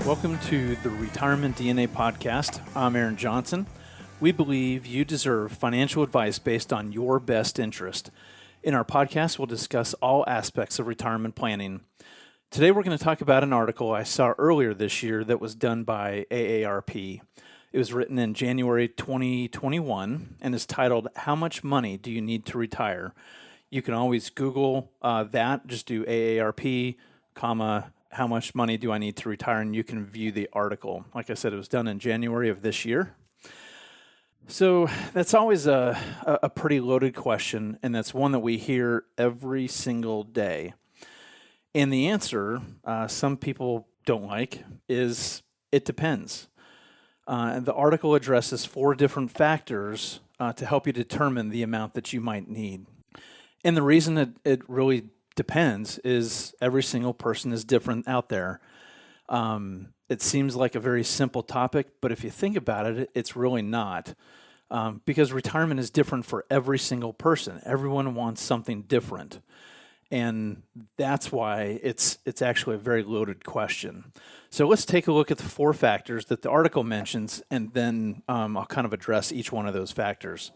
Welcome to the Retirement DNA podcast. I'm Aaron Johnson. We believe you deserve financial advice based on your best interest. In our podcast, we'll discuss all aspects of retirement planning. Today, we're going to talk about an article I saw earlier this year that was done by AARP. It was written in January 2021 and is titled, "How Much Money Do You Need to Retire?" You can always Google that. Just do AARP, how much money do I need to retire, and you can view the article. Like I said, it was done in January of this year. So that's always a pretty loaded question, and that's one that we hear every single day. And the answer, some people don't like, is it depends. And the article addresses 4 different factors to help you determine the amount that you might need. And the reason it really depends is every single person is different out there. It seems like a very simple topic, but if you think about it, it's really not. Because retirement is different for every single person. Everyone wants something different. And that's why it's actually a very loaded question. So let's take a look at the 4 factors that the article mentions, and then I'll kind of address each one of those factors.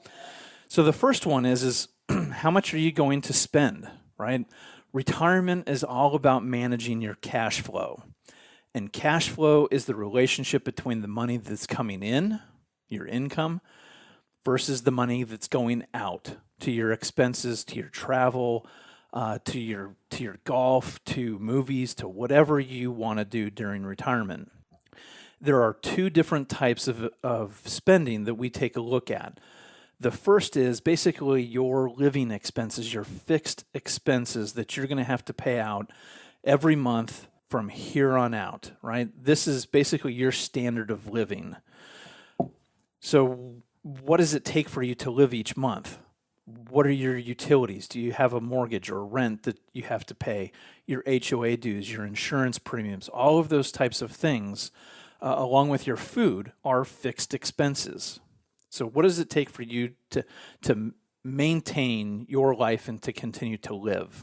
So the first one is how much are you going to spend, right? Retirement is all about managing your cash flow. And cash flow is the relationship between the money that's coming in, your income, versus the money that's going out to your expenses, to your travel, to your golf, to movies, to whatever you want to do during retirement. There are 2 different types of spending that we take a look at. The first is basically your living expenses, your fixed expenses that you're going to have to pay out every month from here on out, right? This is basically your standard of living. So what does it take for you to live each month? What are your utilities? Do you have a mortgage or rent that you have to pay? Your HOA dues, your insurance premiums, all of those types of things, along with your food, are fixed expenses. So what does it take for you to maintain your life and to continue to live?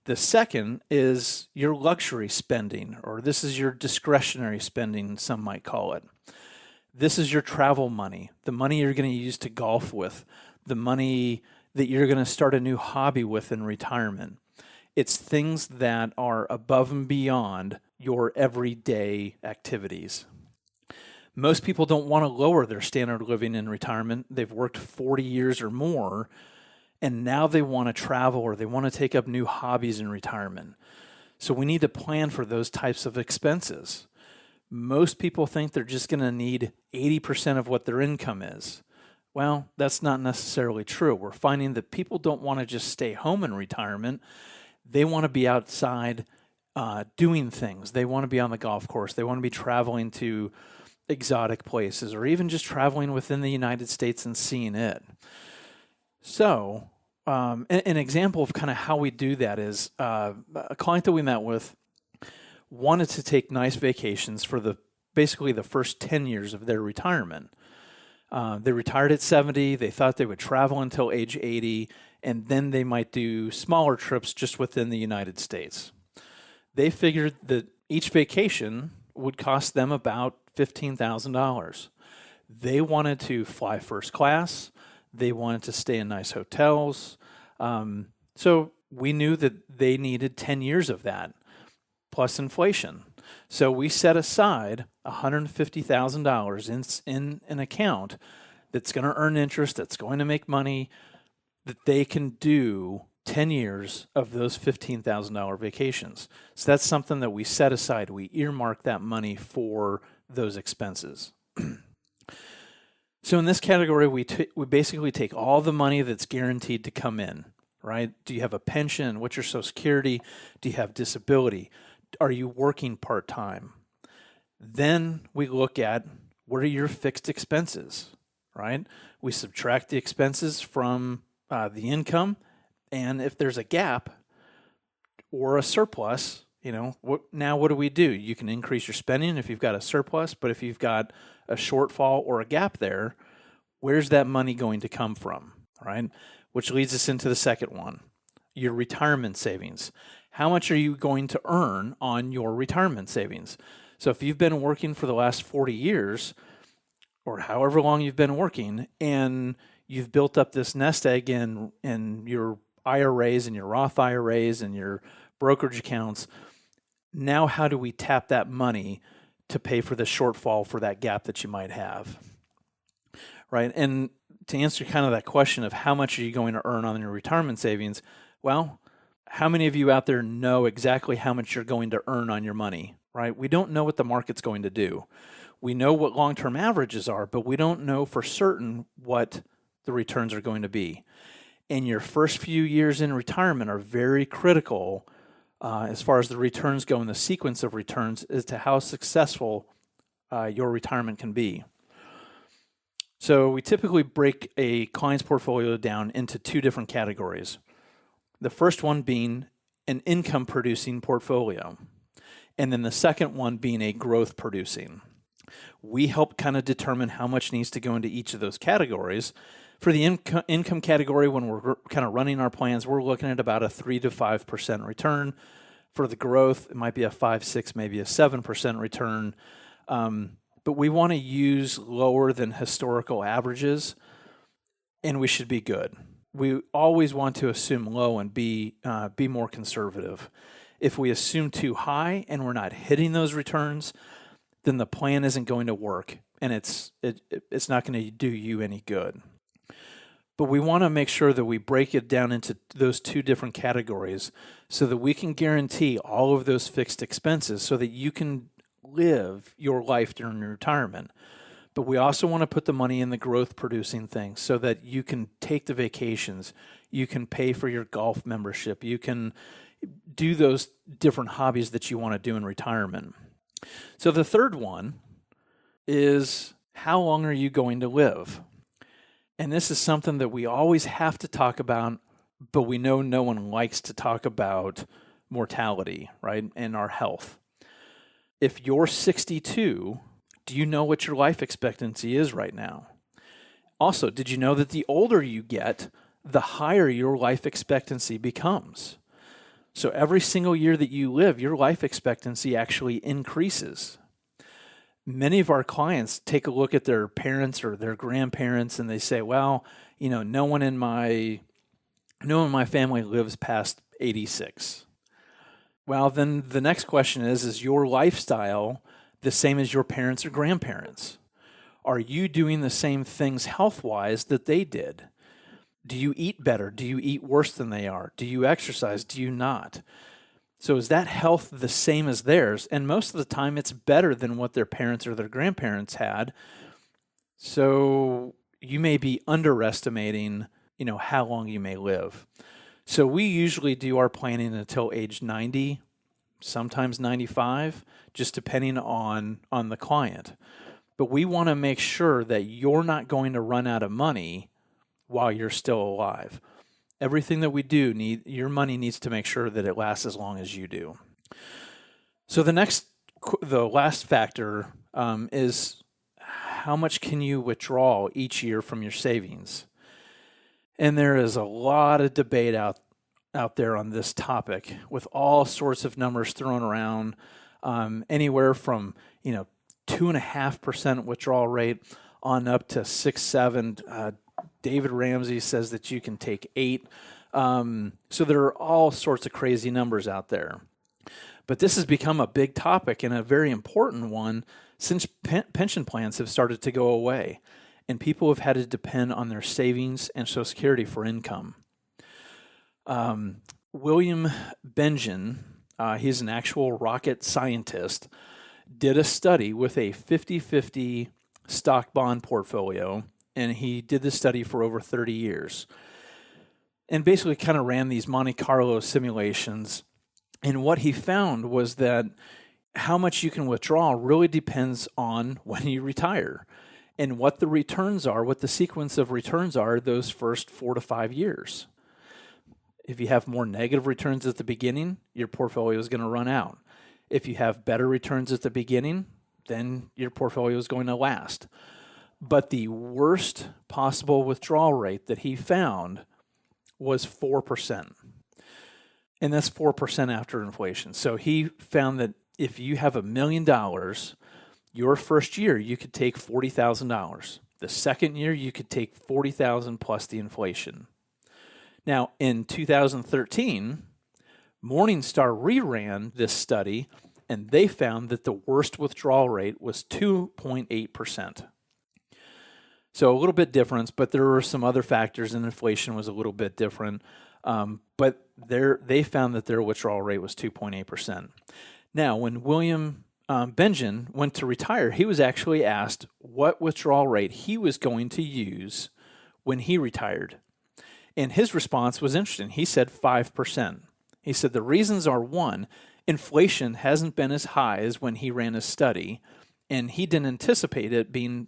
The second is your luxury spending, or this is your discretionary spending, some might call it. This is your travel money, the money you're going to use to golf with, the money that you're going to start a new hobby with in retirement. It's things that are above and beyond your everyday activities. Most people don't want to lower their standard of living in retirement. They've worked 40 years or more, and now they want to travel or they want to take up new hobbies in retirement. So we need to plan for those types of expenses. Most people think they're just going to need 80% of what their income is. Well, that's not necessarily true. We're finding that people don't want to just stay home in retirement. They want to be outside doing things. They want to be on the golf course. They want to be traveling to exotic places, or even just traveling within the United States and seeing it. So an example of kind of how we do that is a client that we met with wanted to take nice vacations for basically the first 10 years of their retirement. They retired at 70. They thought they would travel until age 80, and then they might do smaller trips just within the United States. They figured that each vacation would cost them about $15,000. They wanted to fly first class. They wanted to stay in nice hotels. So we knew that they needed 10 years of that, plus inflation. So we set aside $150,000 in an account that's going to earn interest, that's going to make money, that they can do 10 years of those $15,000 vacations. So that's something that we set aside. We earmark that money for those expenses. So in this category, we basically take all the money that's guaranteed to come in, right? Do you have a pension? What's your Social Security? Do you have disability? Are you working part-time? Then we look at what are your fixed expenses, right? We subtract the expenses from the income, and if there's a gap or a surplus, what do we do? You can increase your spending if you've got a surplus, but if you've got a shortfall or a gap there, where's that money going to come from, right? Which leads us into the second one, your retirement savings. How much are you going to earn on your retirement savings? So if you've been working for the last 40 years or however long you've been working and you've built up this nest egg in your IRAs and your Roth IRAs and your brokerage accounts, now how do we tap that money to pay for the shortfall for that gap that you might have, right? And to answer kind of that question of how much are you going to earn on your retirement savings, well, how many of you out there know exactly how much you're going to earn on your money, right? We don't know what the market's going to do. We know what long-term averages are, but we don't know for certain what the returns are going to be. And your first few years in retirement are very critical as far as the returns go and the sequence of returns as to how successful your retirement can be. So we typically break a client's portfolio down into two different categories. The first one being an income-producing portfolio, and then the second one being a growth-producing. We help kind of determine how much needs to go into each of those categories. For the income category, when we're kind of running our plans, we're looking at about a 3 to 5% return. For the growth, it might be a 5, 6, maybe a 7% return. But we want to use lower than historical averages, and we should be good. We always want to assume low and be more conservative. If we assume too high and we're not hitting those returns, then the plan isn't going to work, and it's not going to do you any good. But we want to make sure that we break it down into those two different categories so that we can guarantee all of those fixed expenses so that you can live your life during your retirement. But we also want to put the money in the growth producing things so that you can take the vacations, you can pay for your golf membership, you can do those different hobbies that you want to do in retirement. So the third one is, how long are you going to live? And this is something that we always have to talk about, but we know no one likes to talk about mortality, right, and our health. If you're 62, do you know what your life expectancy is right now? Also, did you know that the older you get, the higher your life expectancy becomes? So every single year that you live, your life expectancy actually increases. Many of our clients take a look at their parents or their grandparents and they say, well, no one in my family lives past 86. Well, then the next question is your lifestyle the same as your parents or grandparents? Are you doing the same things health-wise that they did? Do you eat better? Do you eat worse than they are? Do you exercise? Do you not? So is that health the same as theirs? And most of the time it's better than what their parents or their grandparents had. So you may be underestimating, how long you may live. So we usually do our planning until age 90, sometimes 95, just depending on the client. But we want to make sure that you're not going to run out of money while you're still alive. Everything that we do, your money needs to make sure that it lasts as long as you do. So the last factor is how much can you withdraw each year from your savings? And there is a lot of debate out there on this topic with all sorts of numbers thrown around, anywhere from 2.5% withdrawal rate on up to 6, 7. David Ramsey says that you can take 8. So there are all sorts of crazy numbers out there. But this has become a big topic and a very important one since pension plans have started to go away and people have had to depend on their savings and Social Security for income. William Bengen, he's an actual rocket scientist, did a study with a 50-50 stock bond portfolio, and he did this study for over 30 years. And basically kind of ran these Monte Carlo simulations. And what he found was that how much you can withdraw really depends on when you retire and what the returns are, what the sequence of returns are those first 4 to 5 years. If you have more negative returns at the beginning, your portfolio is going to run out. If you have better returns at the beginning, then your portfolio is going to last. But the worst possible withdrawal rate that he found was 4%. And that's 4% after inflation. So he found that if you have $1 million, your first year you could take $40,000. The second year you could take $40,000 plus the inflation. Now, in 2013, Morningstar reran this study, and they found that the worst withdrawal rate was 2.8%. So a little bit different, but there were some other factors, and inflation was a little bit different. But they found that their withdrawal rate was 2.8%. Now, when William Benjamin went to retire, he was actually asked what withdrawal rate he was going to use when he retired. And his response was interesting. He said 5%. He said the reasons are, one, inflation hasn't been as high as when he ran his study, and he didn't anticipate it being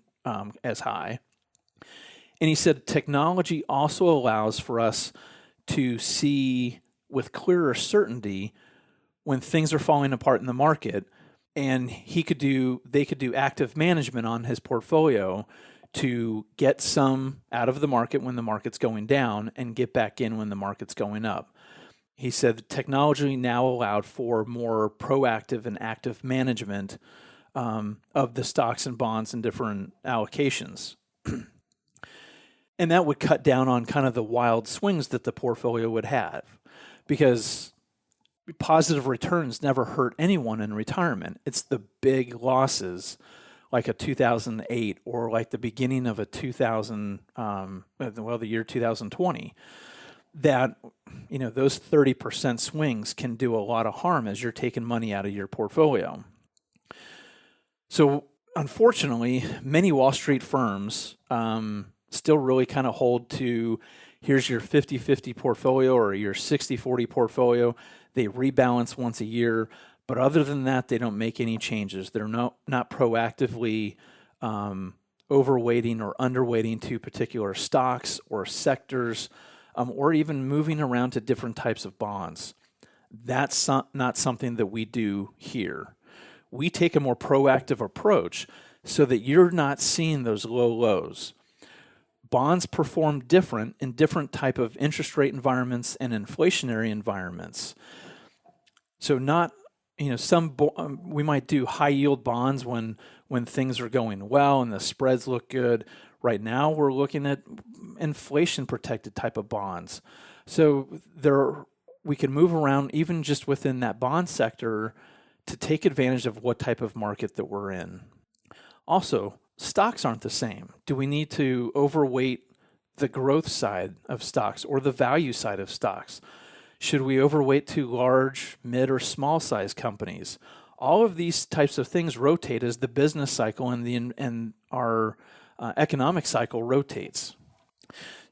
as high. And he said technology also allows for us to see with clearer certainty when things are falling apart in the market, and they could do active management on his portfolio to get some out of the market when the market's going down and get back in when the market's going up. He said technology now allowed for more proactive and active management of the stocks and bonds and different allocations. And that would cut down on kind of the wild swings that the portfolio would have, because positive returns never hurt anyone in retirement. It's the big losses, like a 2008 or like the beginning of a the year 2020, that, those 30% swings can do a lot of harm as you're taking money out of your portfolio. So unfortunately, many Wall Street firms still really kind of hold to, here's your 50-50 portfolio or your 60-40 portfolio. They rebalance once a year. But other than that, they don't make any changes. They're not proactively overweighting or underweighting to particular stocks or sectors, or even moving around to different types of bonds. That's not something that we do here. We take a more proactive approach so that you're not seeing those low lows. Bonds perform different in different type of interest rate environments and inflationary environments. So we might do high yield bonds when things are going well and the spreads look good. Right now, we're looking at inflation protected type of bonds. So we can move around even just within that bond sector to take advantage of what type of market that we're in. Also, stocks aren't the same. Do we need to overweight the growth side of stocks or the value side of stocks? Should we overweight to large, mid, or small size companies? All of these types of things rotate as the business cycle and our economic cycle rotates.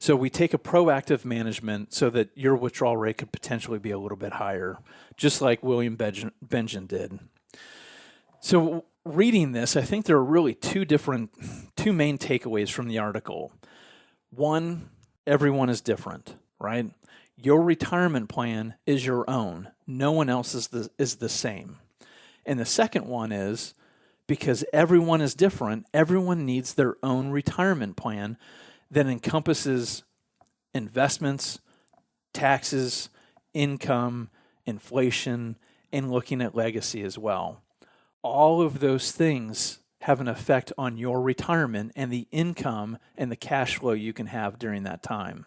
So we take a proactive management so that your withdrawal rate could potentially be a little bit higher, just like William Benjamin did. So reading this, I think there are really two main takeaways from the article. One, everyone is different, right? Your retirement plan is your own. No one else is the same. And the second one is, because everyone is different, everyone needs their own retirement plan that encompasses investments, taxes, income, inflation, and looking at legacy as well. All of those things have an effect on your retirement and the income and the cash flow you can have during that time.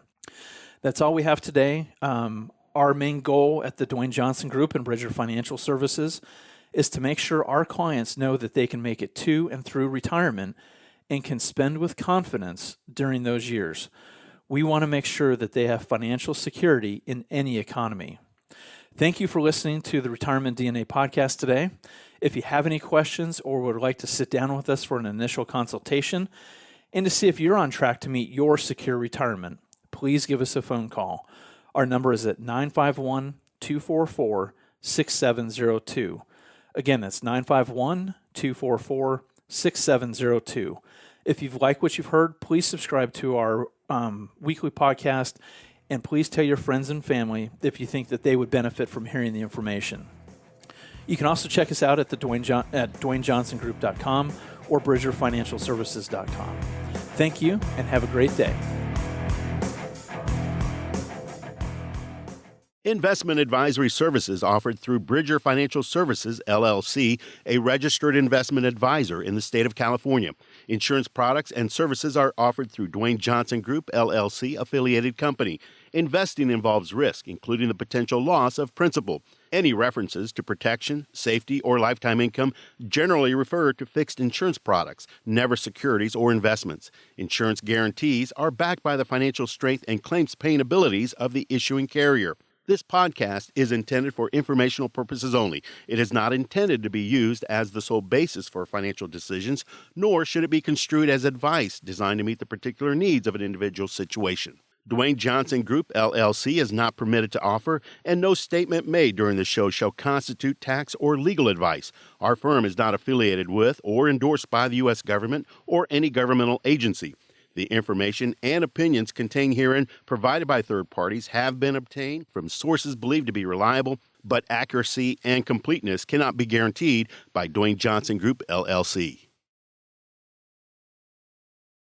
That's all we have today. Our main goal at the Dwayne Johnson Group and Bridger Financial Services is to make sure our clients know that they can make it to and through retirement and can spend with confidence during those years. We want to make sure that they have financial security in any economy. Thank you for listening to the Retirement DNA podcast today. If you have any questions or would like to sit down with us for an initial consultation and to see if you're on track to meet your secure retirement, please give us a phone call. Our number is at 951-244-6702. Again, that's 951-244-6702. If you've liked what you've heard, please subscribe to our weekly podcast, and please tell your friends and family if you think that they would benefit from hearing the information. You can also check us out at DwayneJohnsonGroup.com or BridgerFinancialServices.com. Thank you, and have a great day. Investment advisory services offered through Bridger Financial Services, LLC, a registered investment advisor in the state of California. Insurance products and services are offered through Dwayne Johnson Group, LLC, affiliated company. Investing involves risk, including the potential loss of principal. Any references to protection, safety, or lifetime income generally refer to fixed insurance products, never securities or investments. Insurance guarantees are backed by the financial strength and claims paying abilities of the issuing carrier. This podcast is intended for informational purposes only. It is not intended to be used as the sole basis for financial decisions, nor should it be construed as advice designed to meet the particular needs of an individual situation. Dwayne Johnson Group, LLC is not permitted to offer, and no statement made during the show shall constitute tax or legal advice. Our firm is not affiliated with or endorsed by the U.S. government or any governmental agency. The information and opinions contained herein provided by third parties have been obtained from sources believed to be reliable, but accuracy and completeness cannot be guaranteed by Dwayne Johnson Group, LLC.